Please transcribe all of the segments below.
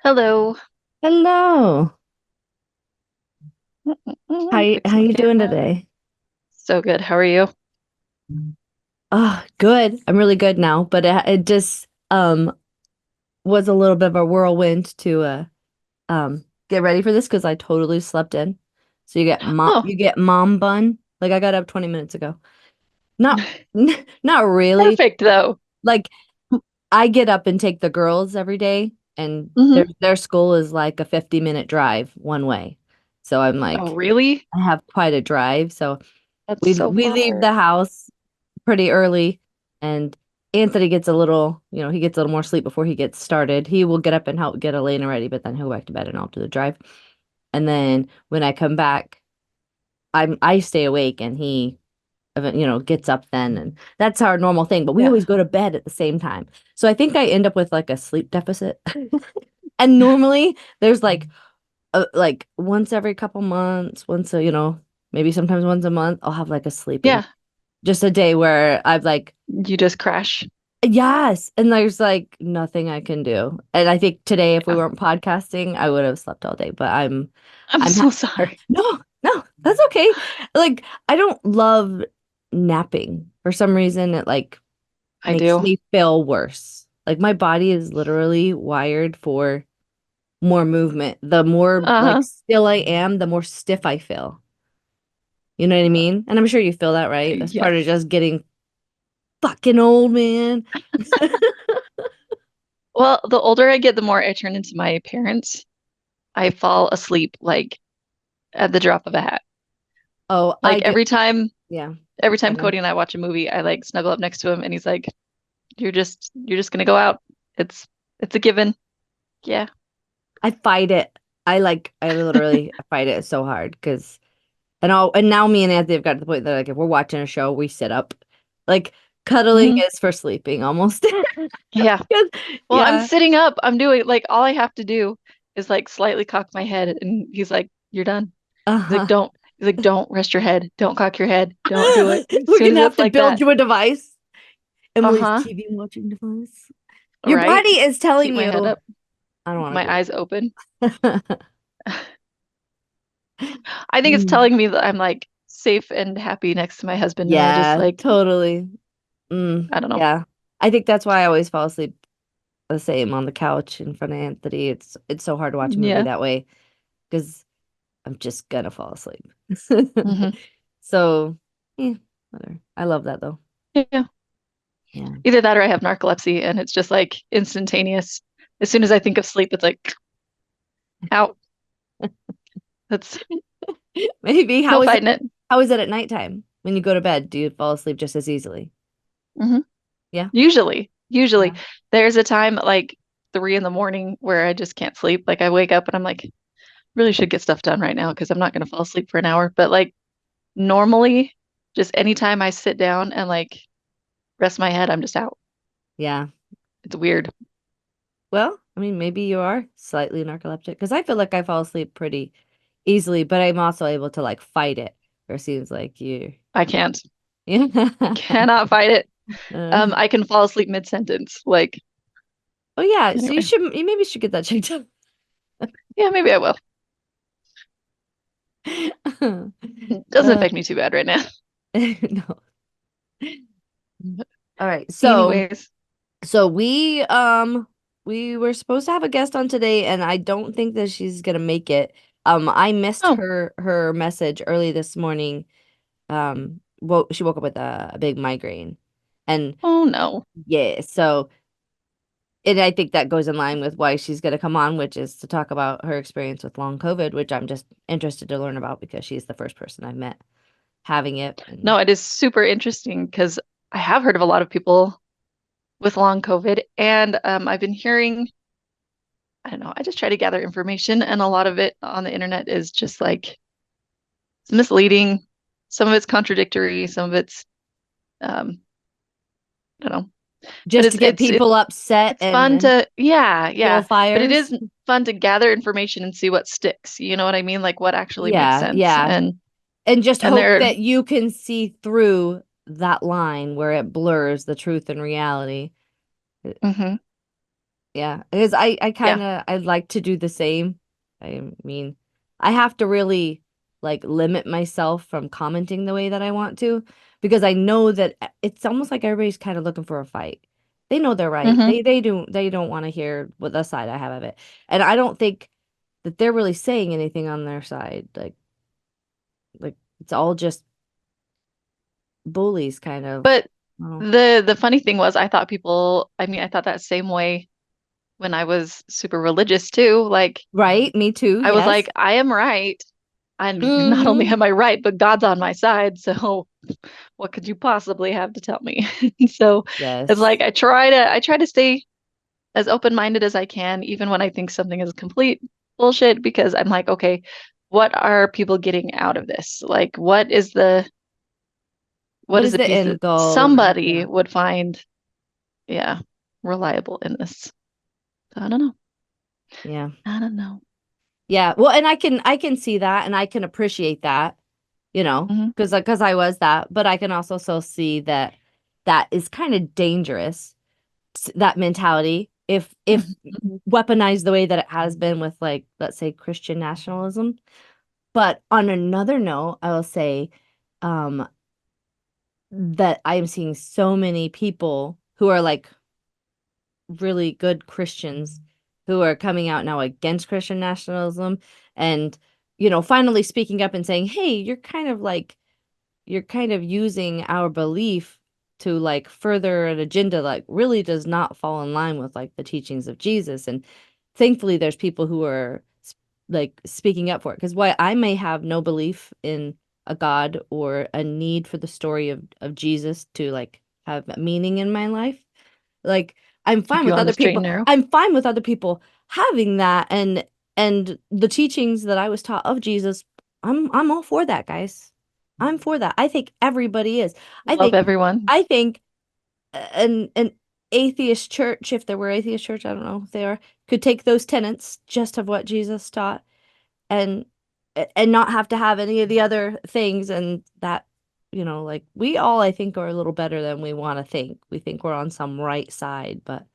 Hello. Hello. How you, Fix how my you doing camera. today? So good. How are you? Oh, good. I'm really good now, but it just was a little bit of a whirlwind to get ready for this because I totally slept in. So Oh, you get mom bun. Like I got up 20 minutes ago. Not not really. perfect though. Like I get up and take the girls every day and Hmm. their school is like a 50-minute drive one way. So I'm Oh, like really? I have quite a drive. So That's we so we leave the far. house pretty early and Anthony gets a little, he gets a little more sleep before he gets started. He will get up and help get Elena ready, but then he'll go back to bed and I'll do the drive. And then when I come back, I stay awake and he gets up then and that's our normal thing, but we Yeah. always go to bed at the same time. So I think I end up with like a sleep deficit. And normally there's like once every couple months, maybe sometimes once a month, I'll have like a sleeping Yeah. just a day where I've like, You just crash. yes, and there's like nothing I can do. And I think today, if we Yeah. weren't podcasting, I would have slept all day. But I'm I'm so sorry. no, no, that's okay. Like I don't love napping for some reason. It like I makes do. me feel worse. Like my body is literally wired for more movement. The more like Uh-huh. still I am, the more stiff I feel. You know what I mean? And I'm sure you feel that, right? That's part of Yes. just getting fucking old, man. Well, the older I get, the more I turn into my parents. I fall asleep like at the drop of a hat. Oh, I Like do. Yeah. every I time know. Cody and I watch a movie, I like snuggle up next to him and he's like, you're just gonna go out. It's it's a given. Yeah. I fight it. I literally fight it so hard because and now me and Anthony have got to the point that like if we're watching a show, we sit up. Like cuddling Hmm. is for sleeping almost. Yeah. 'Cause- Well, I'm Yeah. sitting up. I'm doing like all I have to do is like slightly cock my head, and he's like, "You're done." He's like, Uh-huh. "Don't." He's like, "Don't rest your head. Don't cock your head. Don't do it." As We're soon as gonna have it's to like build that, you a device. Emily's uh-huh, TV watching device. Your right? body is telling Keep my head you, up, I don't want my to eyes open. do that. I think it's Mm. telling me that I'm like safe and happy next to my husband, and I just Yeah, like, totally. I don't know. Yeah. I think that's why I always fall asleep the same on the couch in front of Anthony. It's so hard to watch a movie Yeah. that way because I'm just gonna fall asleep. Hmm. So, yeah, whatever. I love that though. Yeah. Yeah. Either that or I have narcolepsy, and it's just like instantaneous. As soon as I think of sleep, it's like out. That's Maybe no fighting it. how is it at nighttime when you go to bed? Do you fall asleep just as easily? Hmm. Yeah. Usually, Yeah. there's a time at like 3 in the morning where I just can't sleep. Like I wake up and I'm like, really should get stuff done right now because I'm not going to fall asleep for an hour. But like normally, just anytime I sit down and like rest my head, I'm just out. Yeah. It's weird. Well, I mean, maybe you are slightly narcoleptic because I feel like I fall asleep pretty easily, but I'm also able to like fight it. Or it seems like you. I can't. Yeah. Cannot fight it. Uh, I can fall asleep mid-sentence. Like, oh yeah, so anyway. you maybe should get that checked out. Yeah, maybe I will. Doesn't Uh, affect me too bad right now. no. All right. Anyways. So we were supposed to have a guest on today and I don't think that she's gonna make it. I missed Oh, her message early this morning. Well, she woke up with a big migraine. And oh no. yeah, so and I think that goes in line with why she's gonna come on, which is to talk about her experience with long COVID, which I'm just interested to learn about because she's the first person I've met having it. And No, it is super interesting because I have heard of a lot of people with long COVID, and I've been hearing, I don't know, I just try to gather information, and a lot of it on the internet is just like it's misleading. Some of it's contradictory, some of it's um, I don't know, but just to get it's people upset it's fun and to yeah, fuel yeah, but it fires. is fun to gather information and see what sticks. You know what I mean? Like what actually makes Yeah, sense, yeah. And just and hope there, that you can see through that line where it blurs the truth and reality. mhm. Yeah, because I Yeah. kind of I'd like to do the same. I mean, I have to really like limit myself from commenting the way that I want to because I know that it's almost like everybody's kind of looking for a fight. They know they're right. Hmm. They don't want to hear what the side I have of it. And I don't think that they're really saying anything on their side. Like it's all just bullies kind of. But Oh. the funny thing was I thought people, I mean, I thought that same way when I was super religious too. Like Right? Me too. I was like, Yes. I am right. And not only Hmm. am I right, but God's on my side. So what could you possibly have to tell me? So it's Yes. like I try to stay as open-minded as I can, even when I think something is complete bullshit, because I'm like, okay, what are people getting out of this? Like, what What is is the the piece that end goal? And somebody yeah. would find, yeah, reliable in this? So I don't know. Yeah. I don't know. Yeah. Well, and I can see that and I can appreciate that, you know, Hmm. because I was that, but I can also so see that that is kind of dangerous, that mentality, if Hmm. weaponized the way that it has been with like let's say Christian nationalism. But on another note, I will say um that I am seeing so many people who are like really good Christians who are coming out now against Christian nationalism and, you know, finally speaking up and saying, hey, you're kind of using our belief to like further an agenda like really does not fall in line with like the teachings of Jesus. And thankfully, there's people who are like speaking up for it. Because while I may have no belief in a God or a need for the story of Jesus to like have meaning in my life, like I'm fine Keep you with on the other straight people. and narrow. I'm fine with other people having that and the teachings that I was taught of Jesus. I'm all for that, guys. I'm for that. I think everybody is. I Love think everyone. I think an atheist church, if there were atheist church, I don't know if they are, could take those tenets just of what Jesus taught and and not have to have any of the other things and that you know like we all I think are a little better than we want to think. We think we're on some right side, but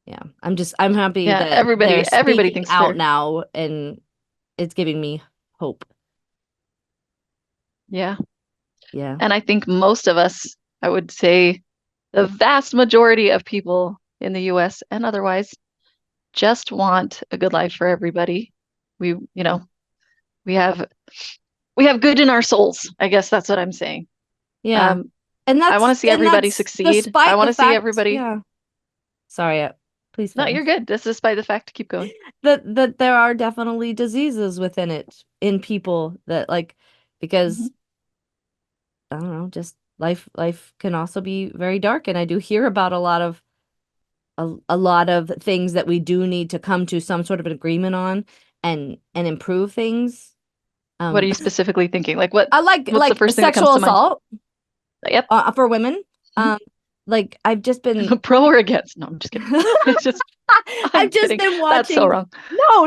yeah, I'm happy Yeah, that they're everybody speaking thinks out they're, now and it's giving me hope. yeah. Yeah. And I think most of us, I would say the vast majority of people in the US and otherwise just want a good life for everybody. We, you know, we have we have good in our souls. I guess that's what I'm saying. Yeah. Um, I want to see And everybody that's succeed. I despite want the to see fact, everybody. yeah. Sorry, please No, you're finish. good. This is despite the fact. Keep going. That there are definitely diseases within it in people that like Hmm. because I don't know, just life can also be very dark and I do hear about a lot of things that we do need to come to some sort of an agreement on and improve things. What are Um you specifically thinking? Like I what's the like first thing that comes sexual to mind? assault Yep. for women. Mhm. Um like I've just been Pro or against? No, I'm just kidding. It's just I've I'm just kidding. been That's so watching. wrong.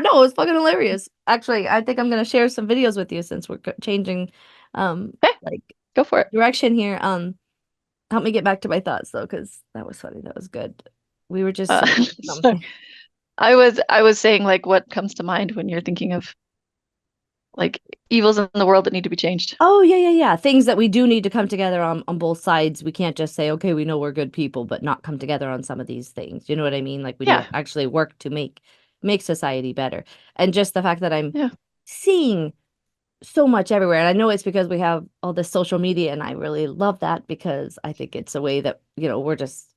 No, it's fucking hilarious. Actually, I think I'm gonna share some videos with you since we're changing, Okay, like go for it. direction here. Help me get back to my thoughts though, because that was funny. That was good. We were just saying So something. I was saying like what comes to mind when you're thinking of like evils in the world that need to be changed. Oh yeah, yeah, yeah. Things that we do need to come together on both sides. We can't just say, okay, we know we're good people, but not come together on some of these things. You know what I mean? Like we need Yeah, to actually work to make society better. And just the fact that I'm yeah. seeing so much everywhere. And I know it's because we have all this social media, and I really love that because I think it's a way that, you know, we're just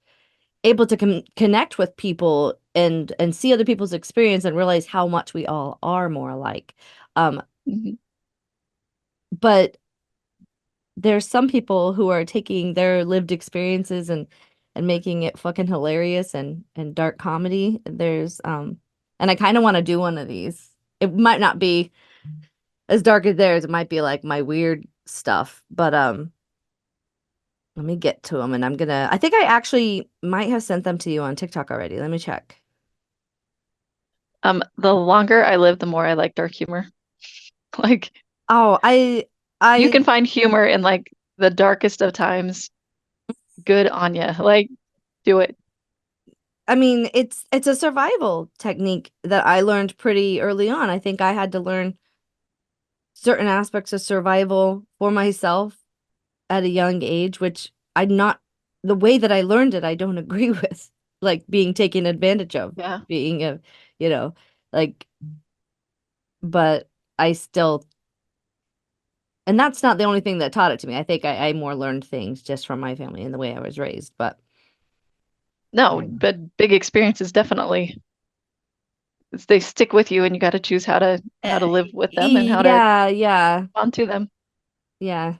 able to connect with people and see other people's experience and realize how much we all are more alike. Um, Mhm. but there's some people who are taking their lived experiences and making it fucking hilarious and dark comedy. There's and I kind of want to do one of these. It might not be as dark as theirs. It might be like my weird stuff, but let me get to them and I think I actually might have sent them to you on TikTok already. Let me check. The longer I live, the more I like dark humor. Like Oh, you I can find humor in like the darkest of times. Good on you. Like do it. I mean, it's a survival technique that I learned pretty early on. I think I had to learn certain aspects of survival for myself at a young age, which I not the way that I learned it, I don't agree with. Like being taken advantage of, Yeah. being a, you know, like, but I still, and that's not the only thing that taught it to me. I think I more learned things just from my family and the way I was raised. But No, um, but big experiences definitely they stick with you and you got to choose how to live with them and how to yeah, yeah, respond to them. yeah,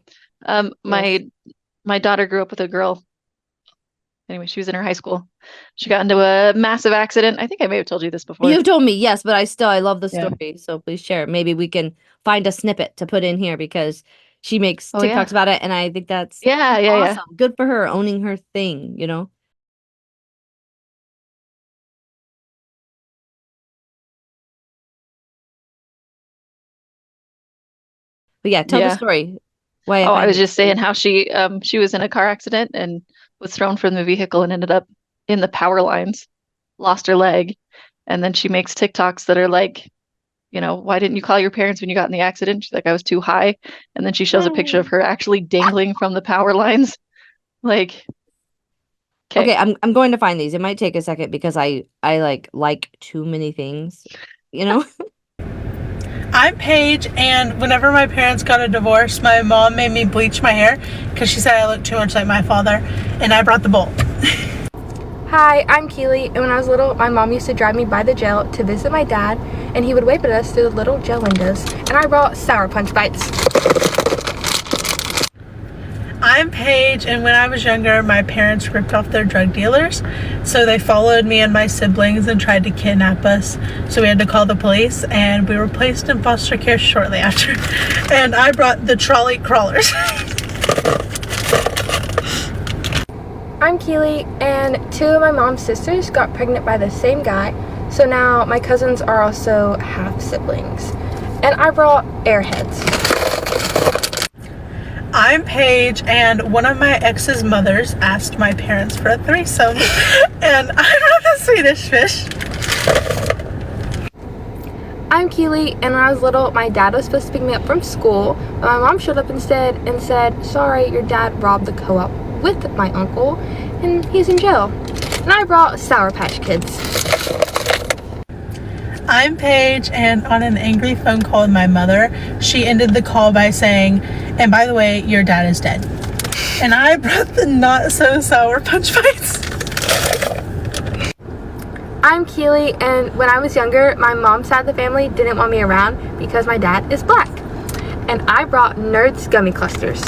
Um, yes. my my daughter grew up with a girl. Anyway, she was in her high school. She got into a massive accident. I think I may have told you this before. You've told me, yes, but I love the Yeah. story. So please share. Maybe we can find a snippet to put in here because she makes Oh TikToks yeah. about it, and I think that's Yeah, yeah, yeah. awesome. Good for her owning her thing, you know? But yeah, tell the Yeah. story. Why I Oh, I find was it just saying so how she was in a car accident and was thrown from the vehicle and ended up in the power lines, lost her leg, and then she makes TikToks that are like, why didn't you call your parents when you got in the accident? She's like, I was too high. And then she shows a picture of her actually dangling from the power lines. Like, okay. okay, I'm going to find these. It might take a second because I like too many things, you know? I'm Paige, and whenever my parents got a divorce, my mom made me bleach my hair because she said I looked too much like my father, and I brought the bowl. Hi, I'm Keely, and when I was little, my mom used to drive me by the jail to visit my dad, and he would wave at us through the little jail windows, and I brought Sour Punch Bites. I'm Paige, and when I was younger, my parents ripped off their drug dealers, so they followed me and my siblings and tried to kidnap us. So we had to call the police, and we were placed in foster care shortly after. And I brought the trolley crawlers. I'm Keely, and two of my mom's sisters got pregnant by the same guy, so now my cousins are also half siblings. And I brought Airheads. I'm Paige, and one of my ex's mothers asked my parents for a threesome, and I brought the Swedish fish. I'm Keely, and when I was little, my dad was supposed to pick me up from school, but my mom showed up instead and said, sorry, your dad robbed the co-op with my uncle, and he's in jail. And I brought Sour Patch Kids. I'm Paige, and on an angry phone call with my mother, she ended the call by saying, and by the way, your dad is dead. And I brought the not so sour punch bites. I'm Keely, and when I was younger, my mom's side of the family didn't want me around because my dad is black. And I brought Nerds Gummy Clusters.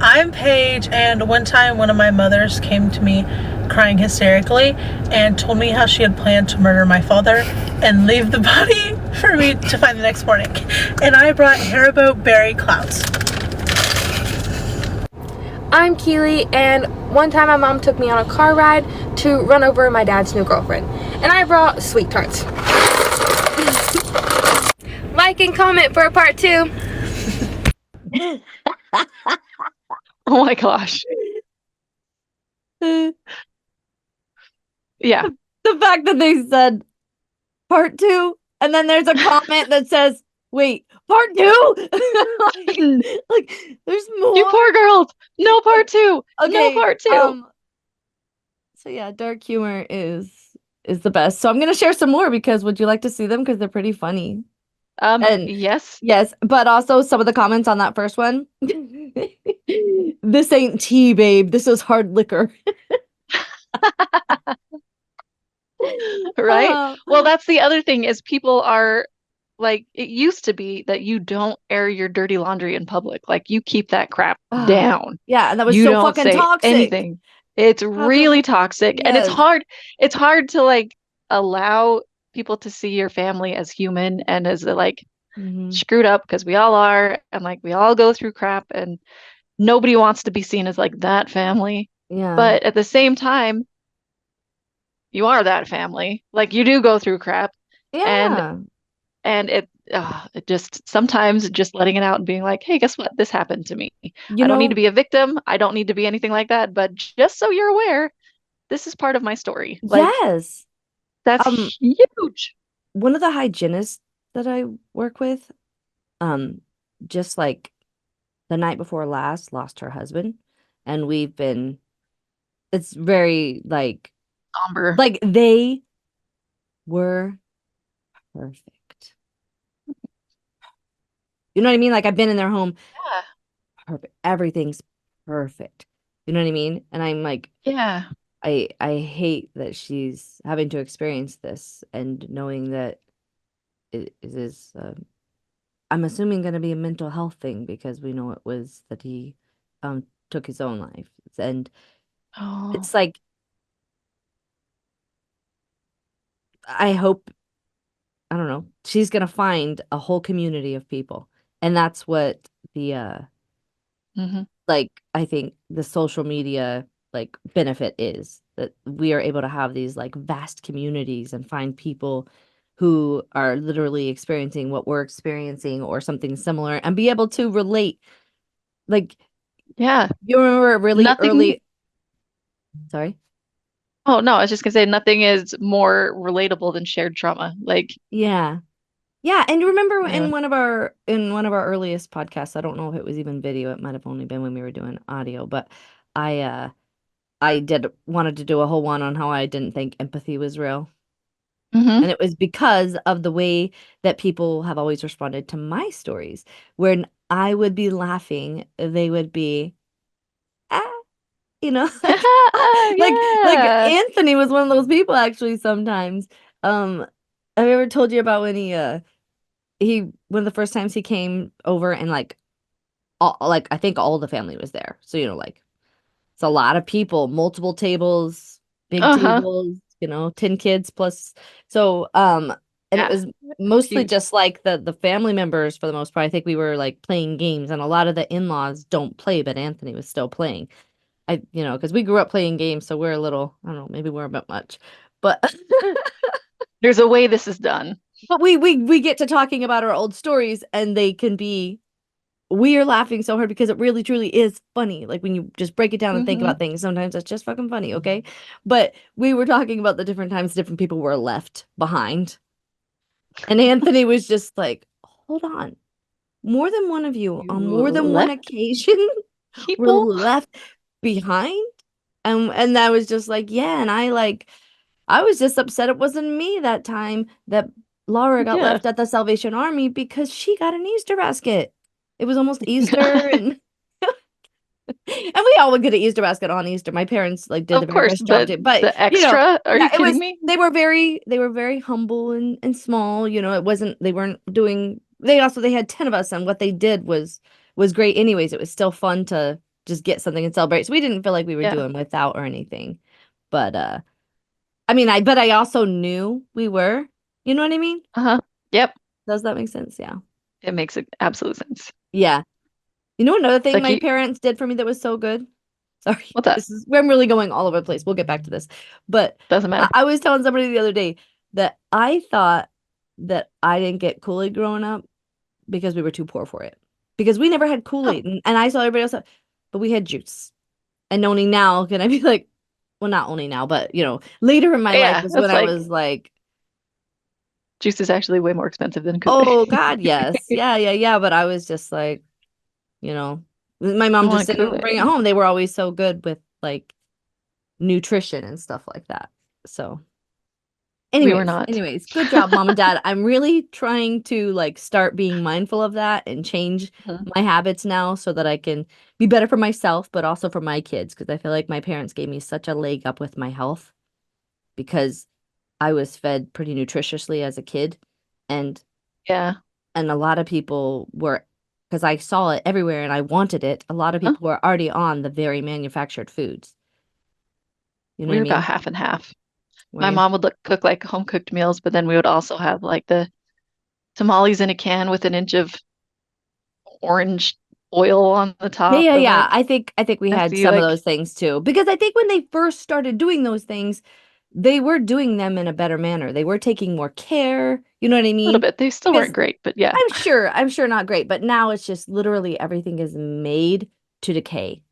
I'm Paige, and one time one of my mothers came to me crying hysterically and told me how she had planned to murder my father and leave the body for me to find the next morning. And I brought Haribo Berry Clouds. I'm Keely, and one time my mom took me on a car ride to run over my dad's new girlfriend. And I brought Sweet Tarts. Like and comment for a part 2. Oh my gosh. The Yeah. fact that they said part two, and then there's a comment that says, wait, part two? like, there's more. You poor girls. No part two. No Okay, part two. so yeah, dark humor is the best. So I'm gonna share some more because would you like to see them? Because they're pretty funny. And Yes. yes, but also some of the comments on that first one. This ain't tea, babe. This is hard liquor. Right? Uh, Well, that's the other thing is people are like it used to be that you don't air your dirty laundry in public. Like you keep that crap down. yeah, and that was You so don't fucking say toxic. anything. It's How come? really toxic and it's Yes. hard. It's hard to like allow people to see your family as human and as like Hmm. screwed up because we all are and like we all go through crap and nobody wants to be seen as like that family. Yeah. But at the same time, you are that family. Like you do go through crap and Yeah. it just sometimes just letting it out and being like, hey, guess what? This happened to me. You I don't need to know, be a victim. I don't need to be anything like that. But just so you're aware, this is part of my story. Like, Yes. that's Um, huge. one of the hygienists that I work with, um, just like the night before last, lost her husband, and it's very Somber. like they were perfect. You know what I mean? Like I've been in their home, Yeah. perfect. Everything's perfect. You know what I mean? And I'm like, Yeah. I hate that she's having to experience this and knowing that it is I'm assuming going to be a mental health thing because we know it was that he took his own life. And Oh. it's like I hope I don't know, she's going to find a whole community of people. And that's what the Hmm. like I think the social media like benefit is that we are able to have these like vast communities and find people who are literally experiencing what we're experiencing or something similar and be able to relate. Like Yeah. you remember really Nothing. early, sorry. Oh, no, I was just gonna say nothing is more relatable than shared trauma. Like, Yeah. Yeah, and you remember anyway. in one of our earliest podcasts, I don't know if it was even video, it might have only been when we were doing audio, but I did wanted to do a whole one on how I didn't think empathy was real. Hmm. And it was because of the way that people have always responded to my stories. When I would be laughing, they would be, ah, you know, like Yeah. Anthony was one of those people actually sometimes. Have I ever told you about when he one of the first times he came over and like I think all the family was there. So, like it's a lot of people, multiple tables, big Uh-huh. tables, 10 kids plus. So, and it Yeah. was It's mostly huge. just like the family members for the most part. I think we were like playing games, and a lot of the in-laws don't play, but Anthony was still playing. Because we grew up playing games, so we're a little, I don't know, maybe we're a bit much, but There's a way this is done. but we get to talking about our old stories, and they can be we are laughing so hard because it really truly is funny. Like when you just break it down and think Hmm. about things, sometimes it's just fucking funny, okay? But we were talking about the different times different people were left behind. And Anthony was just like, hold on. More than one of you You on more than one left occasion were people? left behind. And I was just like, yeah, and I was just upset it wasn't me that time that Laura got Yeah. left at the Salvation Army because she got an Easter basket. It was almost Easter and we all would get an Easter basket on Easter. My parents like did the Of very course, best job but to, but the extra? Are yeah, you kidding me? they were very humble and small. It wasn't they weren't doing they had 10 of us and what they did was great anyways. It was still fun to just get something and celebrate. So we didn't feel like we were Yeah. doing without or anything. But I mean I also knew we were. You know what I mean? Uh-huh. Yep. Does that make sense? Yeah. It makes absolute sense. Yeah. You know another It's thing like my you, parents did for me that was so good? Sorry, what's that? I'm really going all over the place. We'll get back to this. But Doesn't matter. I was telling somebody the other day that I thought that I didn't get Kool-Aid growing up because we were too poor for it. Because we never had Oh, Kool-Aid and I saw everybody else, but we had juice. And only now can I be like, well, not only now, but later in my life yeah. is when It's I like was like, juice is actually way more expensive than oh Kool-Aid. God, yes. Yeah, yeah, yeah. But I was just like, you know, my I mom just want didn't bring it Kool-Aid. home. They were always so good with like nutrition and stuff like that. So, We were not. anyways, good job, mom and dad. I'm really trying to like start being mindful of that and change Mhm. my habits now so that I can be better for myself, but also for my kids because I feel like my parents gave me such a leg up with my health because I was fed pretty nutritiously as a kid and Yeah. a lot of people were because I saw it everywhere and I wanted it. A lot of Huh? people were already on the very manufactured foods. You know We what I were about mean? half and half. Were My you? mom would cook like home cooked meals, but then we would also have like the tamales in a can with an inch of orange oil on the Yeah, top yeah, and yeah. like I think we had messy, some of like those things too. Because I think when they first started doing those things, they were doing them in a better manner. They were taking more care. You know what I a little mean? bit. They still Because weren't great, but yeah. I'm sure not great, but now it's just literally everything is made to decay.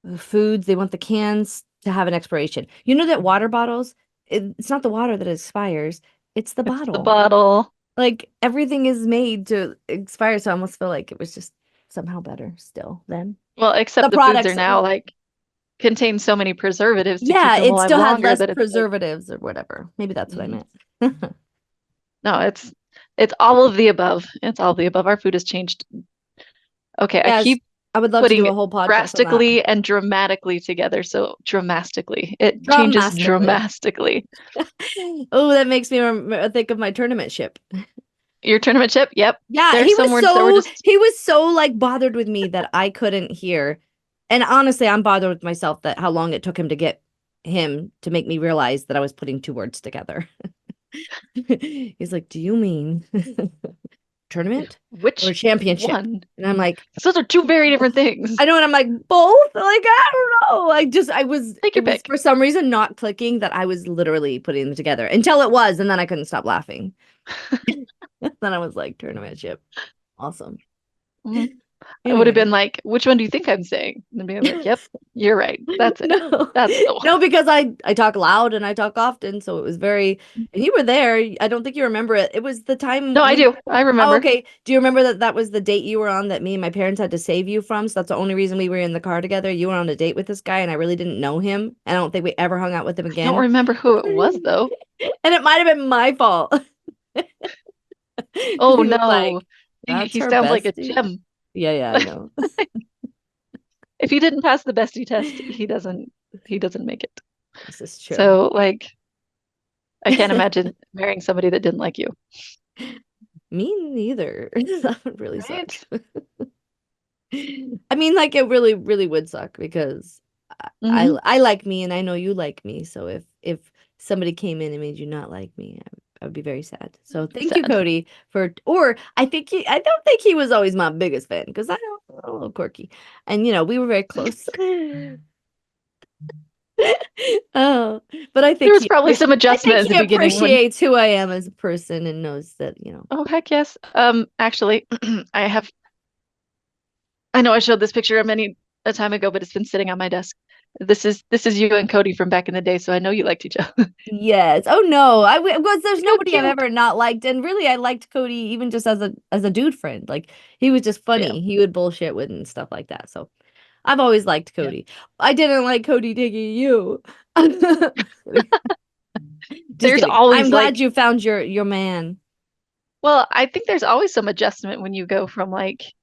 The foods, they want the cans to have an expiration. You know that water bottles, it's not the water that expires, it's the It's the bottle. bottle. Like everything is made to expire, so I almost feel like it was just somehow better still then. Well, except The the foods are products, now like contain so many preservatives to keep yeah, them it alive still had longer less that it's like, preservatives or whatever. Maybe that's what I mhm. meant. No, it's all of the above. It's all of the above. Our food has changed. Okay, I Yes, keep I would love to do putting a whole podcast on that. drastically and dramatically together. So dramatically, it changes Dramatically. dramatically. Oh, that makes me think of my tournament ship. Your tournament chip, yep. Yeah, There's some words that were just he was so like bothered with me that I couldn't hear. And honestly, I'm bothered with myself that how long it took him to get him to make me realize that I was putting two words together. He's like, "Do you mean tournament or which championship?" one? And I'm like, Those are two very different things. I know, and I'm like, both? Like, I don't know. Take It your was pick. for some reason not clicking that I was literally putting them together until it was, and then I couldn't stop laughing. Then I was like, tournament ship. Awesome. Mhm. I would have Anyway. been like, which one do you think I'm saying? And be like, yep, you're right. That's it. No, That's the one. no, because I talk loud and I talk often, so it was very. And you were there. I don't think you remember it. It was the time No, I we. do. I Oh, remember. okay. Do you remember that that was the date you were on that me and my parents had to save you from? So that's the only reason we were in the car together. You were on a date with this guy, and I really didn't know him. And I don't think we ever hung out with him I don't again. remember who it was though. And it might have been my fault. Because Oh he was like, no. "That's He her sounds like a bestie." gem. Yeah, I know. If he didn't pass the bestie test, he doesn't make it. This is true. So like I can't imagine marrying somebody that didn't like you. Me neither. That would really suck. Right? I mean, like it really, really would suck because Hmm. I like me and I know you like me. So if somebody came in and made you not like me, I would be very sad. So thank you, Sad. Cody, for or I don't think he was always my biggest fan because I know I'm a little quirky. And we were very close. Oh, but There was probably some I think adjustment at he the beginning when appreciates who I am as a person and knows that. oh heck yes. Actually I know I showed this picture many a time ago, but it's been sitting on my desk. This is you and Cody from back in the day, so I know you liked each other. Yes. Oh no. Was there's So nobody I've cute. ever not liked, and really I liked Cody even just as a dude friend. Like he was just Yeah. funny. He would bullshit with and stuff like that. So I've always liked Yeah. Cody. I didn't like Cody digging you. Just There's kidding. I'm always glad like, you found your man. well, I think there's always some adjustment when you go from like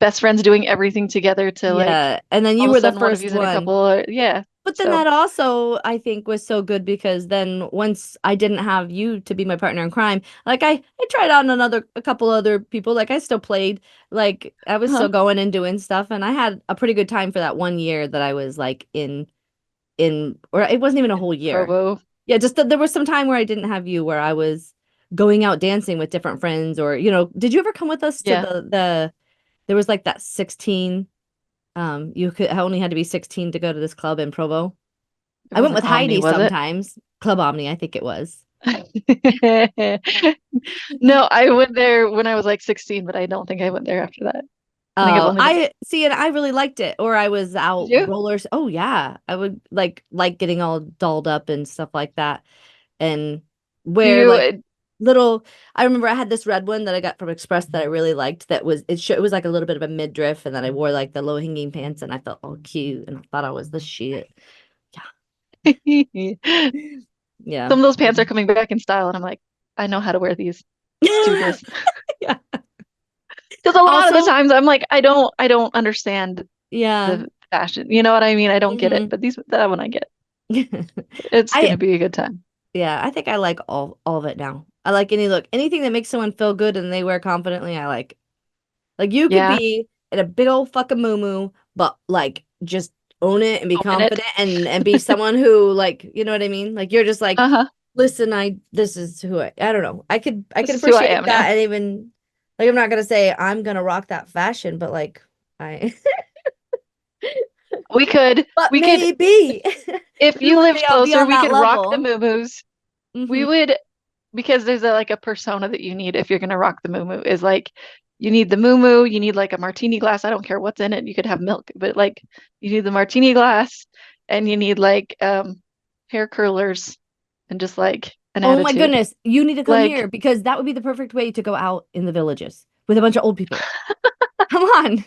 best friends doing everything together to like Yeah. And then all you of a were the sudden one of first you's in a one. couple or yeah. But then So that also, I think, was so good because then once I didn't have you to be my partner in crime, like I tried out a couple other people. Like I still played, like I was uh-huh. still going and doing stuff, and I had a pretty good time for that 1 year that I was like in, or it wasn't even a whole year. Provo. Yeah, just there was some time where I didn't have you, where I was going out dancing with different friends, or did you ever come with us to Yeah. the there was like that 16. You could I only had to be 16 to go to this club in Provo. It I went wasn't with Omni, Heidi was it? sometimes. Club Omni, I think it was. No, I went there when I was like 16, but I don't think I went there after that. I think I've Oh, only been. I see, and I really liked it. Or I was Did out you? rollers. Oh yeah, I would like getting all dolled up and stuff like that, and Do wear you? like little. I remember I had this red one that I got from Express that I really liked. That was it was like a little bit of a midriff, and then I wore like the low hanging pants, and I felt all cute, and I thought I was the shit. Yeah, Some of those pants are coming back in style, and I'm like, I know how to wear these. Let's do yeah. this. Because a lot of the Also, times I'm like, I don't understand yeah. the fashion. You know what I mean? I don't get it. Hmm. But that one I get. It's I gonna be a good time. Yeah, I think I like all of it now. I like any look, anything that makes someone feel good and they wear confidently. I like. Like you could Yeah. be in a big old fucking muumuu, but like just own it and be Own it. confident and be someone who like you know what I mean. Like you're just like, Uh-huh. listen, this is who I don't know. I This could is who I appreciate am now. that and even like I'm not gonna say I'm gonna rock that fashion, but like I We could, but we could, maybe if we you one lived day I'll be closer, on we that could rock the level. moo-moos. We Hmm. would, because there's like a persona that you need if you're gonna rock the moo-moo is like you need the moo-moo, you need like a martini glass. I don't care what's in it. You could have milk, but like you need the martini glass and you need like hair curlers and just like an Oh my attitude. goodness, you need to come Like- here because that would be the perfect way to go out in the villages with a bunch of old people. Come on.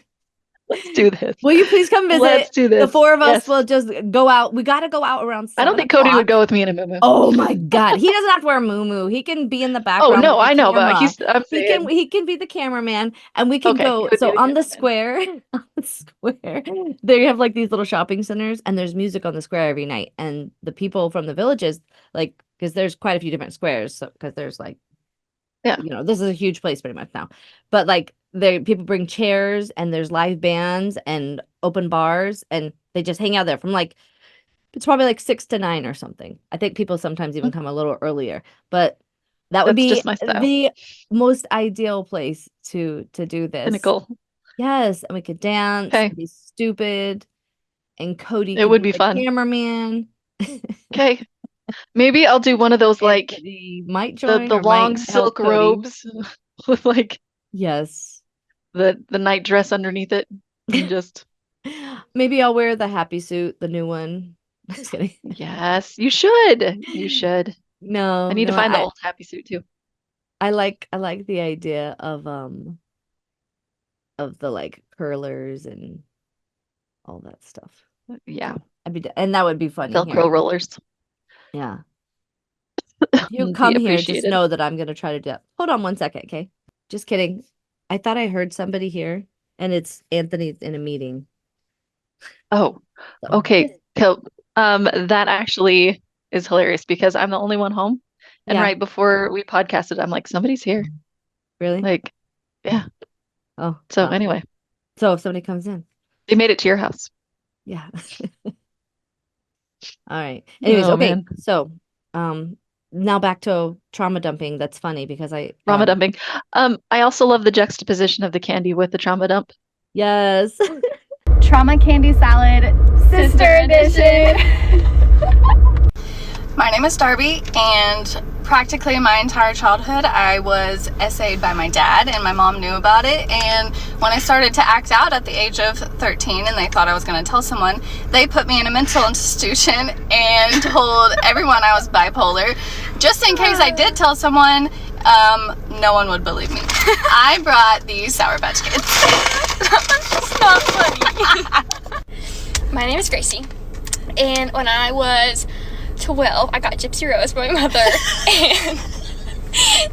Let's do this. Will you please come visit? Let's do this. The four of us Yes. will just go out. We got to go out around 7 I don't think Cody would o'clock. go with me in a moo. Oh my God. He doesn't have to wear a moo. He can be in the Oh background. no, with the I know, but camera. I'm saying He can be the cameraman and we can Okay, go. he would So be the on the cameraman. square, they have like these little shopping centers and there's music on the square every night. And the people from the villages, like, because there's quite a few different squares. So because there's like, Yeah. you know, this is a huge place pretty much now. But like people bring chairs and there's live bands and open bars and they just hang out there from like it's probably like 6 to 9 or something. I think people sometimes even come a little earlier, but that would That's be just my style. the most ideal place to do this. Pinnacle. Yes, and we could dance Okay. and be stupid, and Cody It could would be be the fun. cameraman. Okay. Maybe I'll do one of those like Anthony might the join or long might silk help Cody. robes with like Yes. the night dress underneath it. And just Maybe I'll wear the happy suit, the new one. Just kidding. yes, you should. You should. No, I need to no, find the old happy suit too. I like the idea of the like curlers and all that stuff. Yeah. And that would be funny. here. Velcro rollers. Yeah. If you Be come here, just appreciated. know that I'm gonna try to do that. Hold on 1 second, okay? Just kidding. I thought I heard somebody here, and it's Anthony in a meeting. Oh, So- okay. That actually is hilarious because I'm the only one home. And Yeah. right before we podcasted, I'm like, somebody's here. Really? Like, yeah. Oh. So wow. anyway, So if somebody comes in. they made it to your house. Yeah. All right. Anyways, Oh, okay. man. So, now back to trauma dumping. That's funny because Trauma dumping. I also love the juxtaposition of the candy with the trauma dump. Yes. Trauma candy salad, sister edition. My name is Darby, and practically my entire childhood I was essayed by my dad, and my mom knew about it. And when I started to act out at the age of 13 and they thought I was going to tell someone, they put me in a mental institution and told everyone I was bipolar, just in case I did tell someone. No one would believe me. I brought these Sour Patch Kids. It's not funny. My name is Gracie, and when I was 12, I got Gypsy Rose from my mother, and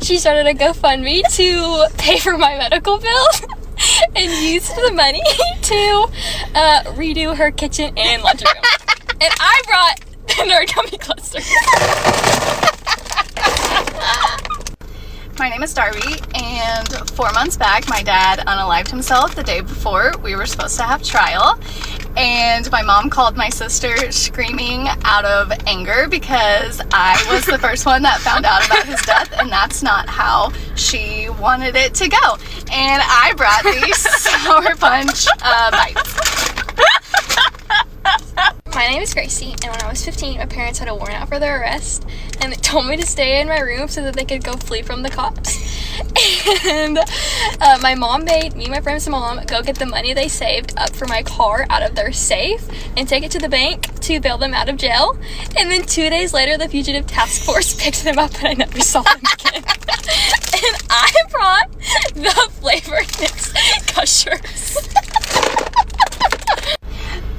she started a GoFundMe to pay for my medical bills and used the money to redo her kitchen and laundry room. And I brought the Nerd Gummy Cluster. My name is Darby, and 4 months back, my dad unalived himself the day before we were supposed to have trial. And my mom called my sister screaming out of anger because I was the first one that found out about his death, and that's not how she wanted it to go. And I brought these Sour Punch bites. My name is Gracie, and when I was 15, my parents had a warrant out for their arrest, and they told me to stay in my room so that they could go flee from the cops. And my mom made me and my friend's mom go get the money they saved up for my car out of their safe and take it to the bank to bail them out of jail. And then 2 days later, the fugitive task force picked them up, and I never saw them again. And I brought the flavored mix gushers.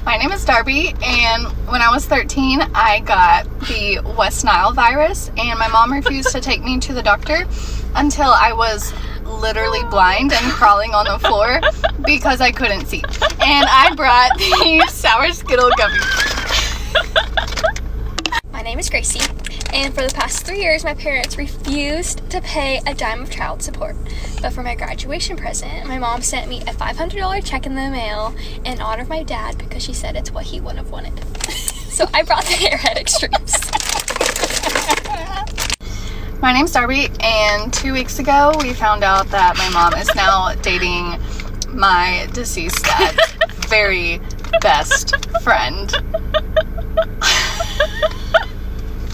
My name is Darby, and when I was 13, I got the West Nile virus, and my mom refused to take me to the doctor until I was literally blind and crawling on the floor because I couldn't see. And I brought these Sour Skittle gummies. My name is Gracie, and for the past 3 years, my parents refused to pay a dime of child support. But for my graduation present, my mom sent me a $500 check in the mail in honor of my dad because she said it's what he would have wanted. So I brought the Airhead Extremes. My name's Darby, and 2 weeks ago, we found out that my mom is now dating my deceased dad's very best friend.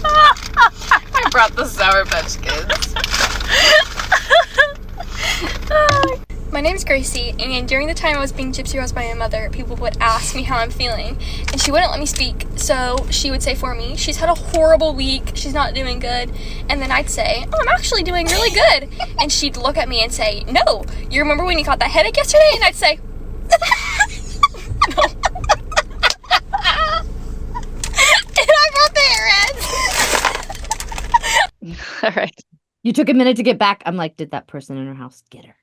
I brought the Sour Patch Kids. My My name is Gracie, and during the time I was being gypsy roused by my mother, people would ask me how I'm feeling, and she wouldn't let me speak, so she would say for me, she's had a horrible week, she's not doing good, and then I'd say, oh, I'm actually doing really good, and she'd look at me and say, no, you remember when you caught that headache yesterday? And I'd say, no. And I brought the hair All right. You took a minute to get back. I'm like, did that person in her house get her?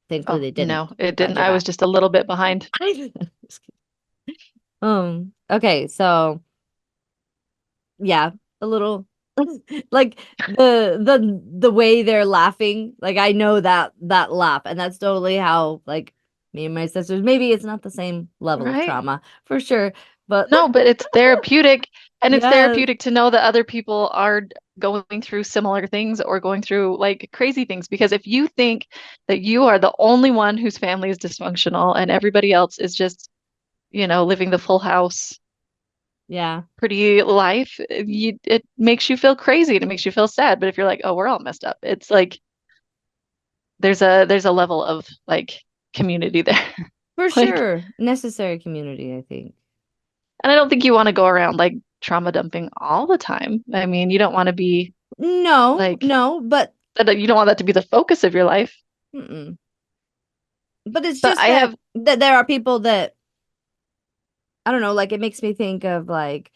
Thankfully, they didn't. No, it didn't. Glad I you're was just a little bit behind. Just kidding. Okay, so yeah, a little like the way they're laughing, like I know that laugh, and that's totally how like me and my sisters, maybe it's not the same level of Right. trauma for sure, but No, but it's therapeutic, and it's Yes. therapeutic to know that other people are going through similar things or going through like crazy things. Because if you think that you are the only one whose family is dysfunctional and everybody else is just, living the full house, yeah, pretty life, it makes you feel crazy and it makes you feel sad. But if you're like, oh, we're all messed up, it's like there's a level of like community there. for Like- sure, necessary community, I think. And I don't think you want to go around like trauma dumping all the time. I mean, you don't want to be No, Like- no, but you don't want that to be the focus of your life. mm-mm. But it's But just I that, have- that there are people that I don't know, like it makes me think of like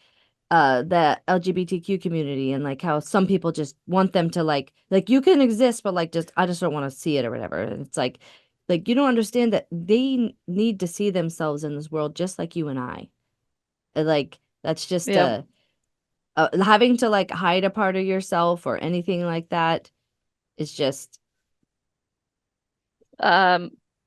the LGBTQ community and like how some people just want them to like you can exist, but like just I just don't want to see it or whatever. And it's like you don't understand that they need to see themselves in this world just like you and I. And, like that's just Yeah. having to like hide a part of yourself or anything like that is just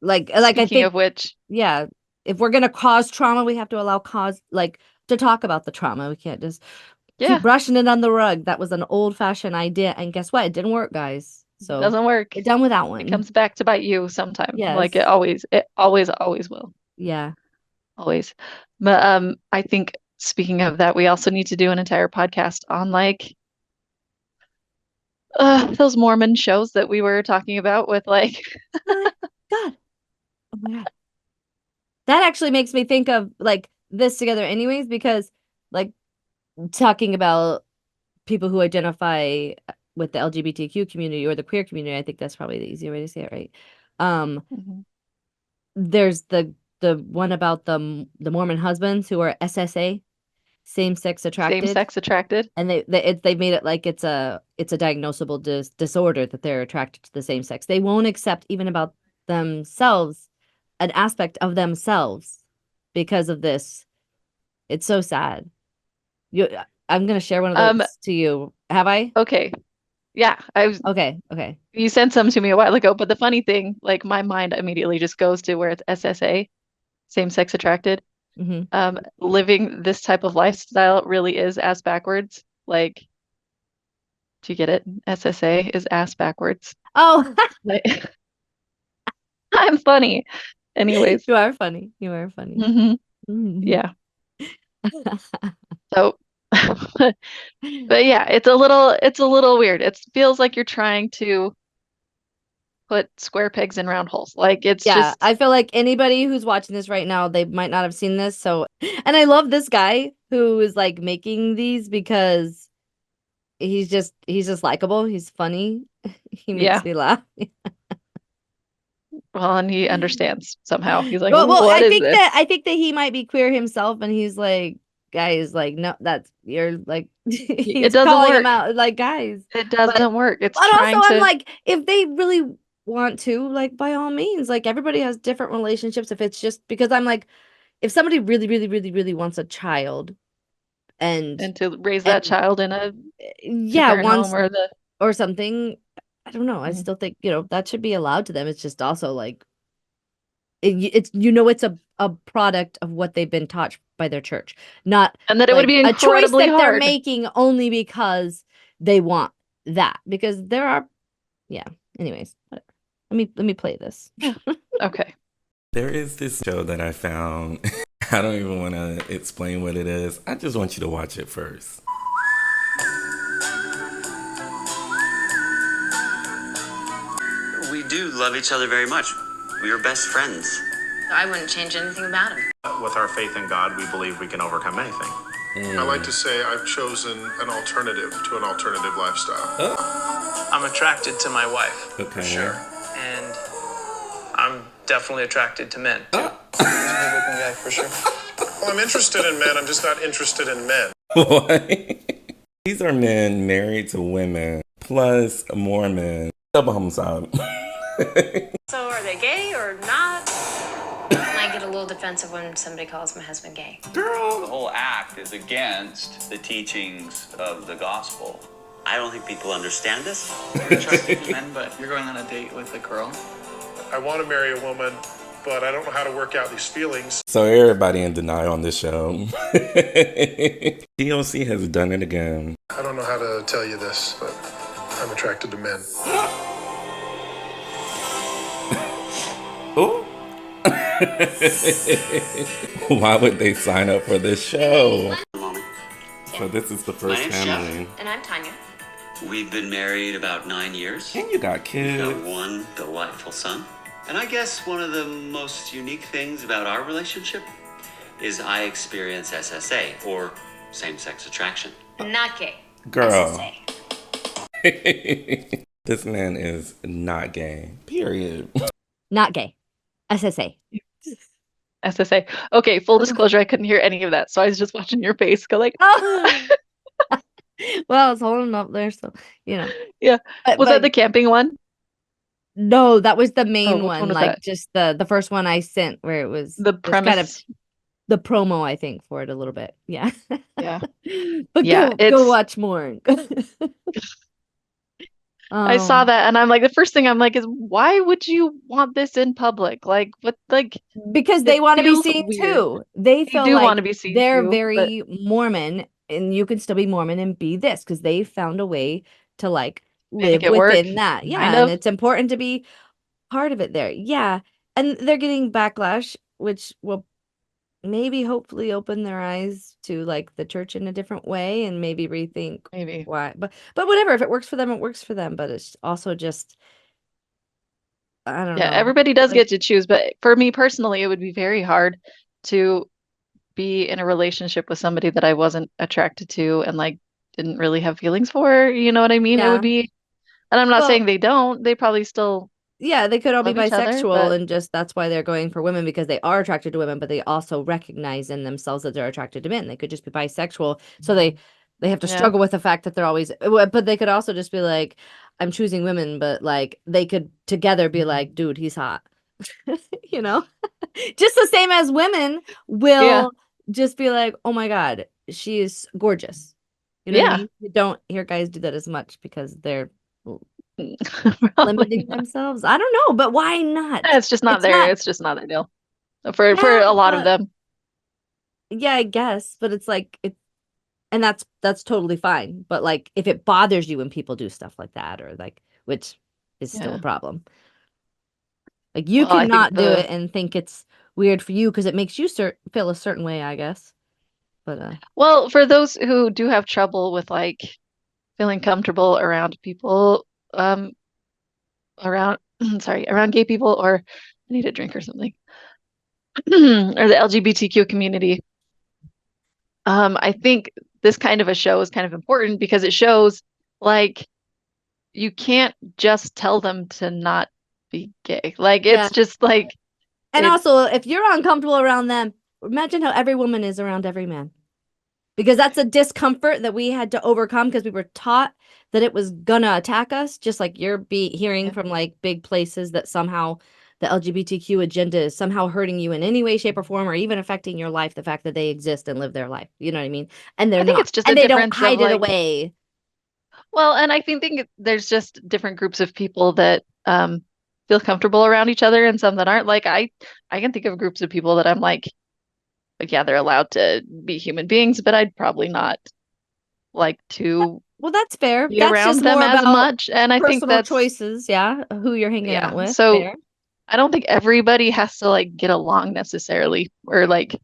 like I Speaking think of which, yeah, if we're gonna cause trauma, we have to allow cause like to talk about the trauma. We can't just yeah, keep brushing it on the rug. That was an old-fashioned idea, and guess what? It didn't work, guys. So doesn't work. we're done with that one. It comes back to bite you sometime. Like Yes. it always will. Yeah. Always. But I think speaking of that, we also need to do an entire podcast on like those Mormon shows that we were talking about with like God. Oh my God. That actually makes me think of like this together anyways, because like talking about people who identify with the LGBTQ community or the queer community, I think that's probably the easier way to say it, right? Mhm. There's the one about the Mormon husbands who are SSA, same-sex attracted. Same-sex attracted. And they made it like it's a diagnosable disorder that they're attracted to the same sex. They won't accept even about themselves an aspect of themselves because of this. It's so sad. I'm gonna share one of those to you. Have I? Okay. Yeah, Okay. you sent some to me a while ago, but the funny thing, like my mind immediately just goes to where it's SSA, same-sex attracted. hmm Living this type of lifestyle really is ass backwards. Like, do you get it? SSA is ass backwards. Oh, Like, I'm funny. Anyways, you are funny. You are funny. mhm, Mhm. yeah. So, but yeah, it's a little weird. It feels like you're trying to put square pegs in round holes. Like it's Yeah, just I feel like anybody who's watching this right now, they might not have seen this. So, and I love this guy who is like making these because he's just likable. He's funny. He makes Yeah. me laugh. well, and he understands somehow. He's like, Well, what I is think this? that he might be queer himself, and he's like, guys, like, no, that's you're like, he's doesn't calling him work. out, like, guys. It doesn't work. It's But trying also, I'm to like, if they really want to, like, by all means, like, everybody has different relationships. If it's just because I'm like, if somebody really, really, really, really wants a child, and to raise that and- child in a yeah, two-parent wants home or the or something, I don't know. I Mhm. still think, that should be allowed to them. It's just also like it's a product of what they've been taught by their church, not and that it would be a choice incredibly that they're hard. making only because they want that. Because there are, yeah. Anyways, let me play this. Okay. There is this show that I found. I don't even want to explain what it is. I just want you to watch it first. We do love each other very much. We were best friends. I wouldn't change anything about him. With our faith in God, we believe we can overcome anything. I like to say I've chosen an alternative to an alternative lifestyle. I'm attracted to my wife. Okay. Sure. And I'm definitely attracted to men, too. He's a good-looking guy, for sure. Well, I'm interested in men. I'm just not interested in men. What? These are men married to women, plus Mormon. Double homicide. So are they gay or not? I get a little defensive when somebody calls my husband gay. Girl. The whole act is against the teachings of the gospel. I don't think people understand this. You're attracted to men, but you're going on a date with a girl? I want to marry a woman, but I don't know how to work out these feelings. So everybody in denial on this show. DOC has done it again. I don't know how to tell you this, but I'm attracted to men. Ooh. Why would they sign up for this show? So this is the My first name's family. And I'm Tanya. We've been married about 9 years. And you got We've kids. got one delightful son. And I guess one of the most unique things about our relationship is I experience SSA, or same-sex attraction. Not gay. Girl. SSA. This man is not gay. Period. Not gay. SSA. SSA. Okay, full disclosure, I couldn't hear any of that, so I was just watching your face go like, Oh. Well, I was holding up there, so you know. Yeah. Was that But the camping one? no, that was the main which one, one was like that? just the first one I sent where it was The it was kind of premise. the promo, I think, for it a little bit. Yeah. Yeah. But Yeah, go it's watch more. I saw Um, that and I'm like, the first thing I'm like is why would you want this in public? Like what like because it they want to be feels seen weird. too. They They feel do want to like be seen they're too, but very Mormon, and you can still be Mormon and be this because they found a way to like make live it work, within that. kind Yeah, and of. it's important to be part of it there. Yeah, and they're getting backlash, which will maybe hopefully open their eyes to like the church in a different way and maybe rethink Maybe. why. But whatever, if it works for them, it works for them. But it's also just I don't Yeah, know. everybody does Like get to choose, but for me personally, it would be very hard to be in a relationship with somebody that I wasn't attracted to and like didn't really have feelings for. You know what I mean? It would yeah. be, and I'm not Well, saying they don't. They probably still yeah, they could all be love each other, bisexual but and just that's why they're going for women because they are attracted to women, but they also recognize in themselves that they're attracted to men. They could just be bisexual. So they have to yeah. struggle with the fact that they're always but they could also just be like, I'm choosing women, but like they could together be like, dude, he's hot. You know? Just the same as women Yeah. will just be like, oh my God, she is gorgeous. You know what I Yeah. mean? You don't hear guys do that as much because they're Probably limiting not. themselves. I don't know, but why not? It's just not It's there. not, It's just not ideal for yeah, a lot of but them. yeah, I guess, but it's like it, and that's totally fine. But like, if it bothers you when people do stuff like that, or like, which is still a Yeah. problem. Like, you Well, I think cannot do the it and think it's weird for you because it makes you feel a certain way, I guess. But well, for those who do have trouble with like feeling comfortable around people, around sorry, around gay people, or I need a drink or something, or the LGBTQ community. I think this kind of a show is kind of important because it shows like you can't just tell them to not be gay. Like yeah, it's just like and it also if you're uncomfortable around them, imagine how every woman is around every man. Because that's a discomfort that we had to overcome because we were taught that it was gonna attack us, just like you're hearing yeah. from like big places that somehow the LGBTQ agenda is somehow hurting you in any way, shape, or form, or even affecting your life, the fact that they exist and live their life. You know what I mean? And they're I think not. it's just a And they don't difference of hide it like, away. well, and I think there's just different groups of people that feel comfortable around each other and some that aren't. Like I can think of groups of people that I'm like yeah, they're allowed to be human beings, but I'd probably not like to Well, that's fair. be That's around just them more as about much. And I think personal that's choices, yeah, who you're hanging out yeah. with. So Fair. I don't think everybody has to like get along necessarily, or like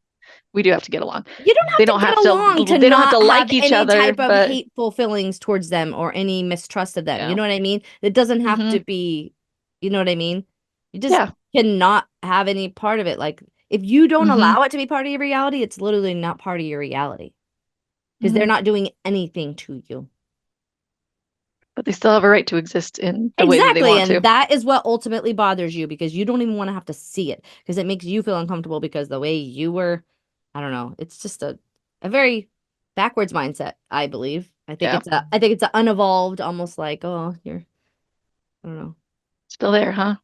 we do have to get along. You don't have They to don't get have to along to they don't have to not like have each any other, type of but hateful feelings towards them or any mistrust of them. You yeah. know what I mean? It doesn't have Hmm. to be, you know what I mean? You just Yeah. cannot have any part of it. Like, if you don't Mhm. allow it to be part of your reality, it's literally not part of your reality because they're Mhm. not doing anything to you. But they still have a right to exist in the way that they Exactly, want to. and that is what ultimately bothers you because you don't even want to have to see it because it makes you feel uncomfortable because the way you were, I don't know, it's just a very backwards mindset, I believe. I think Yeah. it's a unevolved, almost like, oh, you're, I don't know. Still there, huh?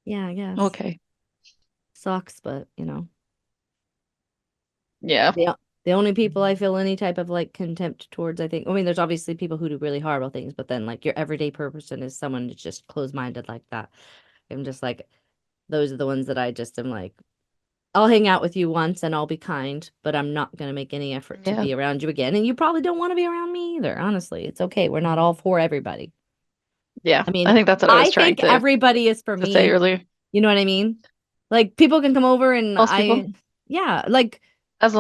Yeah, I guess. Okay. Sucks, but you know. Yeah. The only people I feel any type of like contempt towards, I think, I mean, there's obviously people who do really horrible things, but then like your everyday person is someone that's just closed-minded like that. I'm just like, those are the ones that I just am like, I'll hang out with you once and I'll be kind, but I'm not going to make any effort to Yeah. be around you again. And you probably don't want to be around me either, honestly. It's okay. We're not all for everybody. Yeah. I mean, I think that's what I was trying think everybody is for to say me. earlier. You know what I mean? Like, people can come over and Most people. yeah, like, As